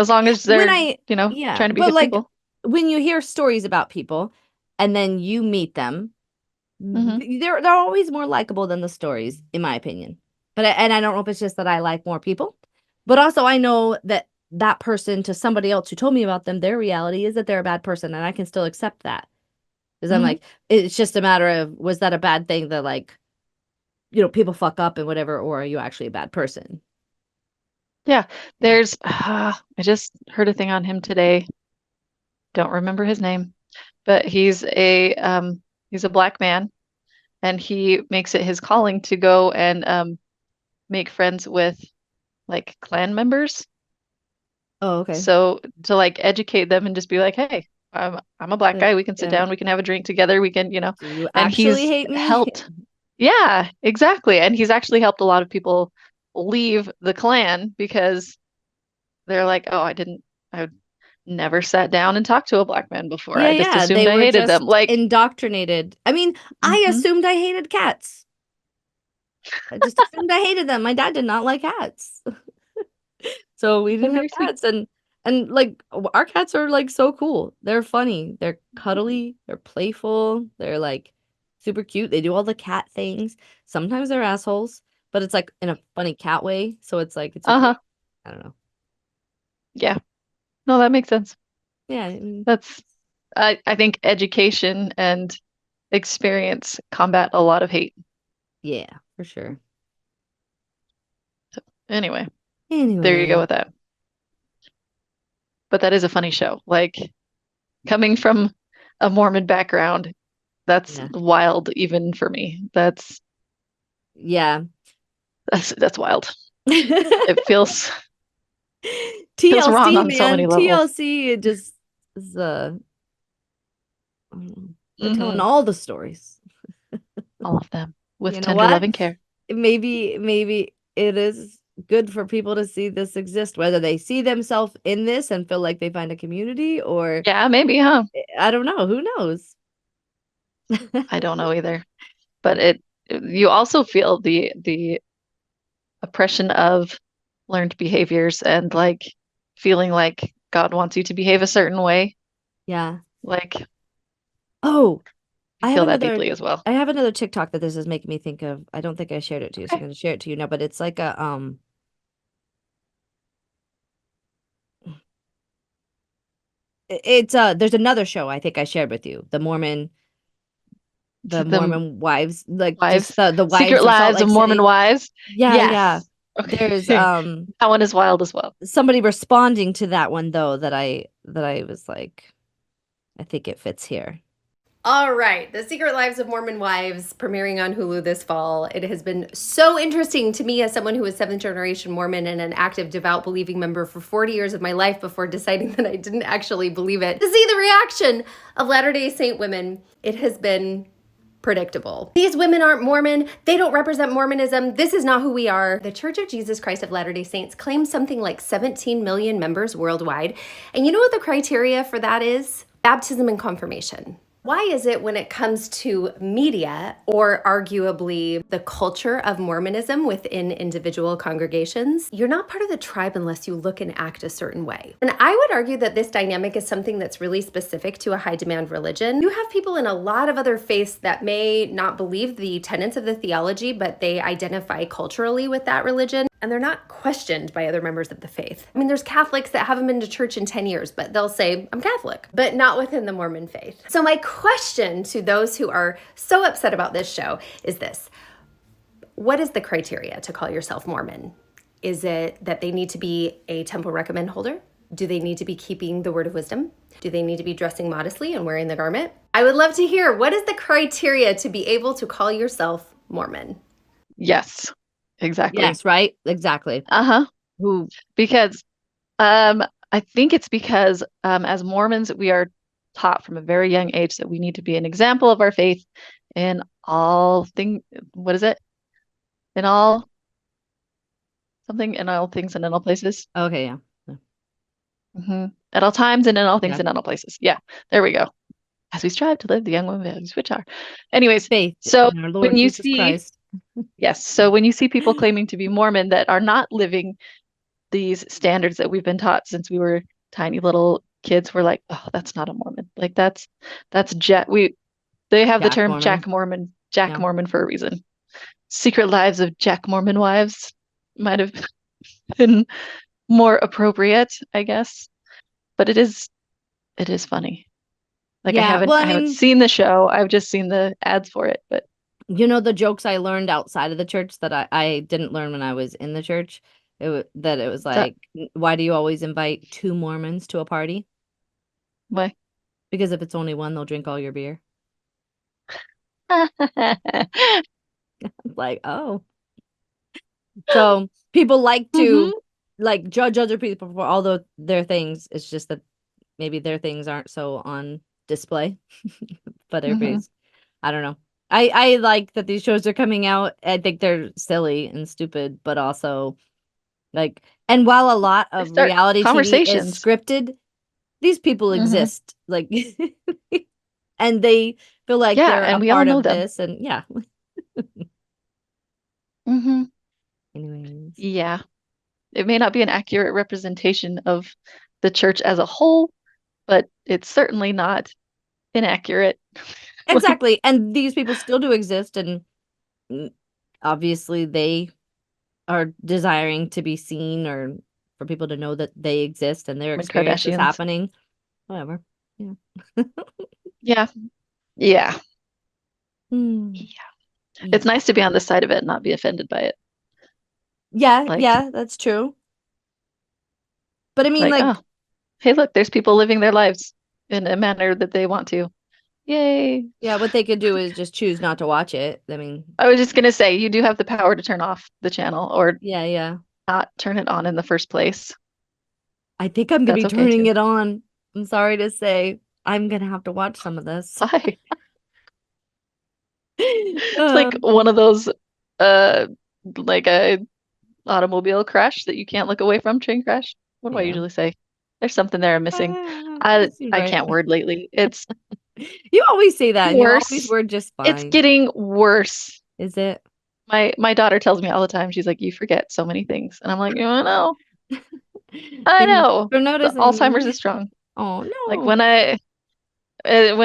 long as when they're, yeah, trying to be but good like people. when you hear stories about people and then you meet them, Mhm. they're always more likable than the stories, in my opinion. But and I don't know if it's just that I like more people, but also I know that that person to somebody else who told me about them, their reality is that they're a bad person, and I can still accept that because I'm Mhm. like, it's just a matter of, was that a bad thing that, like, people fuck up and whatever, or are you actually a bad person? Yeah. There's I just heard a thing on him today. Don't remember his name, but he's a black man, and he makes it his calling to go and make friends with like clan members. Oh, okay. So to like educate them and just be like, hey, I'm a black guy. We can sit down, we can have a drink together, we can, Do you and actually he's hate me? helped. Yeah, exactly. And he's actually helped a lot of people leave the clan because they're like, oh, I never sat down and talked to a black man before. I just Yeah, assumed they I were hated them. just Like, indoctrinated. I mean, I mhm. assumed I hated cats. I just assumed I hated them. My dad did not like cats. So we They're didn't have very sweet. cats, and like, our cats are like so cool. They're funny. They're cuddly. They're playful. They're like super cute. They do all the cat things. Sometimes they're assholes, but it's like in a funny cat way. So it's like, it's okay. Uh-huh. I don't know. Yeah. No, that makes sense. Yeah, I mean, That's I think education and experience combat a lot of hate. yeah, for sure. Anyway, there you go Anyway, with that. But that is a funny show. Like coming from a Mormon background, that's yeah, wild even for me. yeah. That's wild. It feels wrong TLC, on so many man. levels. TLC, it just is, I don't know. They're telling Mhm. all the stories. All of them with You know tender what? loving care. Maybe it is good for people to see this exist, whether they see themselves in this and feel like they find a community, or Yeah, maybe, huh? I don't know. Who knows? I don't know either. But you also feel the oppression of learned behaviors and like feeling like God wants you to behave a certain way. Yeah. Like Oh, I feel that deeply as well. I have another TikTok that this is making me think of. I don't think I shared it to you, so I'm Okay. going to share it to you now, but it's like a it's there's another show I think I shared with you, the Mormon The wives, like just wives, the Secret wives of Salt Lives of Lake Mormon City. Wives. Yeah, yeah. Yes. Okay. There's That one is wild as well. somebody responding to that one though that I was like, I think it fits here. All right, The Secret Lives of Mormon Wives, premiering on Hulu this fall. It has been so interesting to me as someone who was seventh generation Mormon and an active, devout, believing member for 40 years of my life before deciding that I didn't actually believe it, to see the reaction of Latter-day Saint women. It has been predictable. These women aren't Mormon. They don't represent Mormonism. This is not who we are. The Church of Jesus Christ of Latter-day Saints claims something like 17 million members worldwide. And you know what the criteria for that is? Baptism and confirmation. Why is it when it comes to media, or arguably the culture of Mormonism within individual congregations, you're not part of the tribe unless you look and act a certain way? And I would argue that this dynamic is something that's really specific to a high demand religion. You have people in a lot of other faiths that may not believe the tenets of the theology, but they identify culturally with that religion, and they're not questioned by other members of the faith. I mean, there's Catholics that haven't been to church in 10 years, but they'll say, I'm Catholic, but not within the Mormon faith. So my question to those who are so upset about this show is this: what is the criteria to call yourself Mormon? Is it that they need to be a temple recommend holder? Do they need to be keeping the word of wisdom? Do they need to be dressing modestly and wearing the garment? I would love to hear, what is the criteria to be able to call yourself Mormon? Yes, exactly. Yes, right? Exactly. Who? Because I think it's because as Mormons, we are taught from a very young age that we need to be an example of our faith in all things. What is it? In all something, in all things and in all places. Okay, yeah. At all times and in all things Yeah. and in all places. Yeah, there we go. As we strive to live the young women values, which are. Anyways, Faith so in our Lord when you Jesus see, Christ. yes, so when you see people claiming to be Mormon that are not living these standards that we've been taught since we were tiny little kids, we're like, oh, that's not a Mormon. Like that's Jack. They have the Jack term Mormon. Jack Yeah. Mormon for a reason. Secret Lives of Jack Mormon Wives might have been more appropriate, I guess. But it is funny. Like Yeah, I well, I haven't mean- seen the show. I've just seen the ads for it, but You know, the jokes I learned outside of the church that I didn't learn when I was in the church, it was like, why do you always invite 2 Mormons to a party? why? Because if it's only one, they'll drink all your beer. Like, oh. So people like to like judge other people for all their things. It's just that maybe their things aren't so on display. But everybody's, I don't know. I like that these shows are coming out. I think they're silly and stupid, but also like, and while a lot of start reality TV is conversations. scripted, these people exist. Like, and they feel like Yeah, they're and a we all part know of them. this. And yeah. Anyways. Yeah. It may not be an accurate representation of the church as a whole, but it's certainly not inaccurate. Exactly. And these people still do exist, and obviously they are desiring to be seen or for people to know that they exist and their Like experience is Kardashians. happening. Whatever. Yeah. Yeah. Yeah. Yeah. It's nice to be on this side of it and not be offended by it. Yeah, Like- yeah, that's true. But I mean, like, oh, hey, look, there's people living their lives in a manner that they want to. Yay. yeah, what they could do is just choose not to watch it. I mean, I was just gonna say, you do have the power to turn off the channel or yeah. not turn it on in the first place. I think I'm gonna be That's okay, turning too. it on. I'm sorry to say, I'm gonna have to watch some of this. Why? It's like one of those like a automobile crash that you can't look away from, train crash. What do I Yeah. usually say? There's something there I'm missing. that seems I right. can't word lately. It's You always say that. You always worse. word just It's fine. getting worse. Is it? My daughter tells me all the time, she's like, you forget so many things. And I'm like, I know. I know. For The noticing. Alzheimer's is strong. Oh no. Like when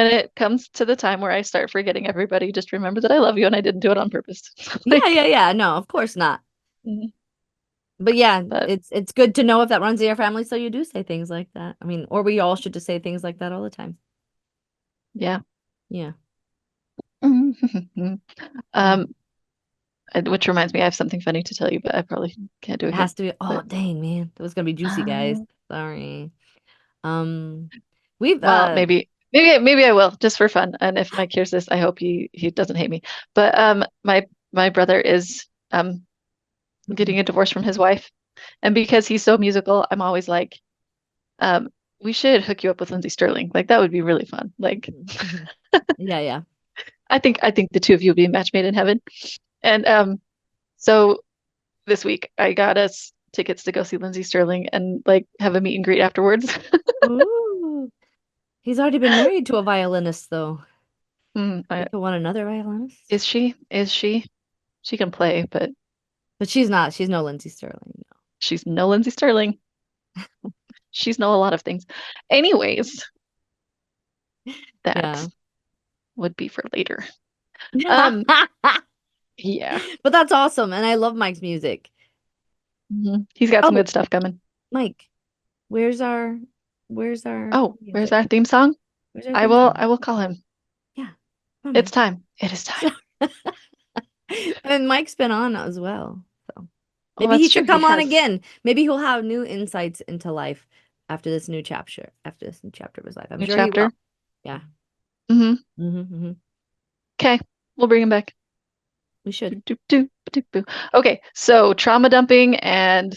it comes to the time where I start forgetting everybody, just remember that I love you and I didn't do it on purpose. Yeah. No, of course not. Mhm. But yeah, But- it's good to know if that runs in your family, so you do say things like that. I mean, or we all should just say things like that all the time. Yeah. Yeah. Which reminds me, I have something funny to tell you, but I probably can't do it. It has to be. Oh, dang, man, that was gonna be juicy, guys. Sorry. We've Well, maybe I will just for fun. And if Mike hears this, I hope he doesn't hate me. But my brother is getting a divorce from his wife, and because he's so musical, I'm always like, we should hook you up with Lindsey Sterling. Like that would be really fun. Like, yeah. I think the two of you would be a match made in heaven. And so this week I got us tickets to go see Lindsey Sterling and like have a meet and greet afterwards. Ooh. He's already been married to a violinist, though. I People want another violinist. Is she? She can play, but she's not. She's no Lindsey Sterling. No. She's no Lindsey Sterling. She's no a lot of things. Anyways, that would be for later. Yeah. But that's awesome, and I love Mike's music. He's got some good stuff coming. Mike, where's our where's our theme song? I will call him. Yeah. It's time. It is time. And Mike's been on as well. So maybe he should come on again. Maybe he'll have new insights into life after this new chapter. After this new chapter of his life. I'm new sure chapter? He will. Yeah. Okay. We'll bring him back. We should. Okay, so trauma dumping and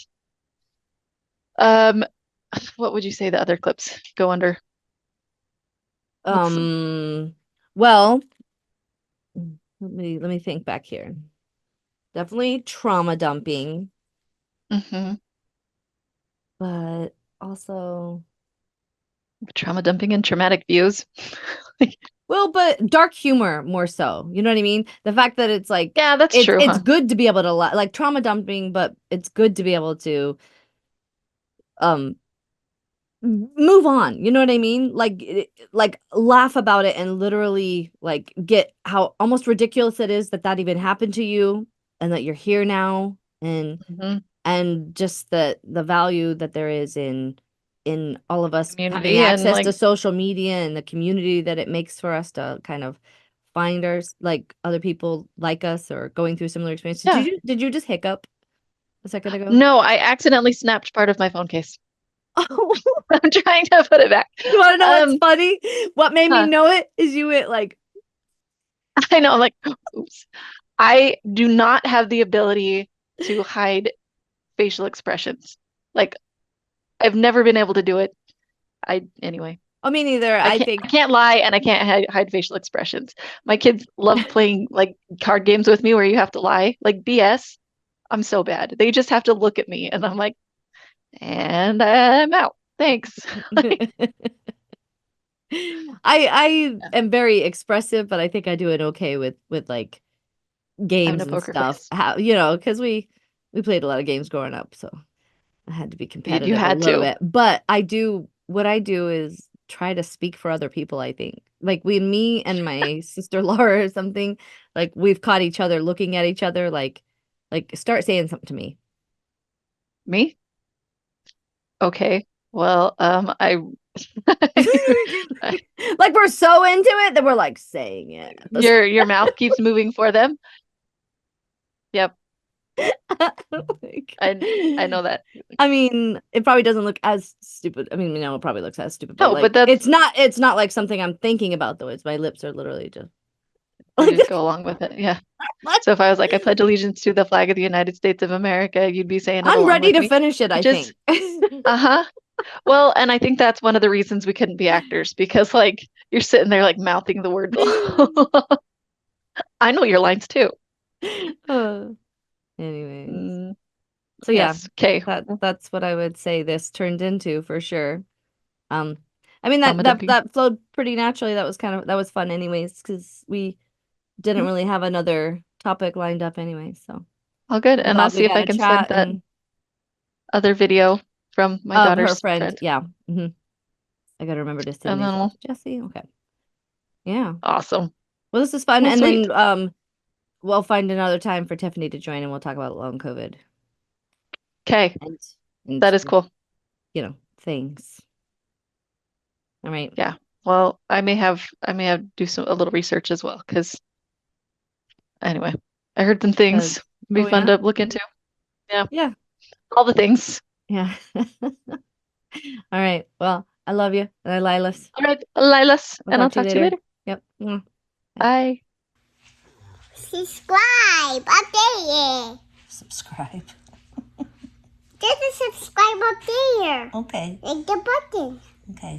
what would you say the other clips go under? Well, let me think back here. Definitely trauma dumping. But also trauma dumping and traumatic views. Well, but dark humor more so. You know what I mean? The fact that it's like, yeah, that's true. It's good to be able to like trauma dumping, but it's good to be able to move on. You know what I mean? Like laugh about it and literally like get how almost ridiculous it is that even happened to you and that you're here now and just the value that there is in all of us having access to social media and the community that it makes for us to kind of find other people like us or going through similar experiences. Yeah. Did you just hiccup a second ago? No, I accidentally snapped part of my phone case. Oh, I'm trying to put it back. You want to know what's funny? What made me know it is you went like. I know, I'm like, oops. I do not have the ability to hide facial expressions. Like, I've never been able to do it. Anyway. Oh, me neither. I can't lie and I can't hide facial expressions. My kids love playing like card games with me where you have to lie. Like BS. I'm so bad. They just have to look at me and I'm like, and I'm out. Thanks. I am very expressive, but I think I do it okay with like games and stuff. Because we played a lot of games growing up, so I had to be competitive. You had a little to. Bit. But what I do is try to speak for other people, I think. Like me and my sister Laura or something, like we've caught each other looking at each other like start saying something to me. Me? Okay. Well, I like we're so into it that we're like saying it. Your mouth keeps moving for them. Yep. I know that. I mean, it probably doesn't look as stupid. I mean, it probably looks as stupid. No, but that's it's not like something I'm thinking about though. It's my lips are literally just just go along with it. Yeah. So if I was like, I pledge allegiance to the flag of the United States of America, you'd be saying, I'm ready to finish it, I think. Well, and I think that's one of the reasons we couldn't be actors because like you're sitting there like mouthing the word. I know your lines too. Anyways. So yeah, okay. That's what I would say this turned into for sure. I mean that flowed pretty naturally. That was fun anyways, because we didn't really have another topic lined up anyway. So all good. And I'll see if I can send that other video from my daughter's her friend. Yeah. I gotta remember to send it. Jesse. Okay. Yeah. Awesome. Well, this is fun. Well, and sweet. Then we'll find another time for Tiffany to join and we'll talk about long COVID. Okay. And that is cool. Things. All right. Yeah. Well, I may have do a little research as well because anyway, I heard some things. It'd be fun to look into. Yeah. Yeah. All the things. Yeah. All right. Well, I love you. And I Lilas. All right, Lilas. And I'll talk to you later. Yep. Bye. Subscribe up there. Subscribe. There's a subscribe up there. Okay. Like the button. Okay.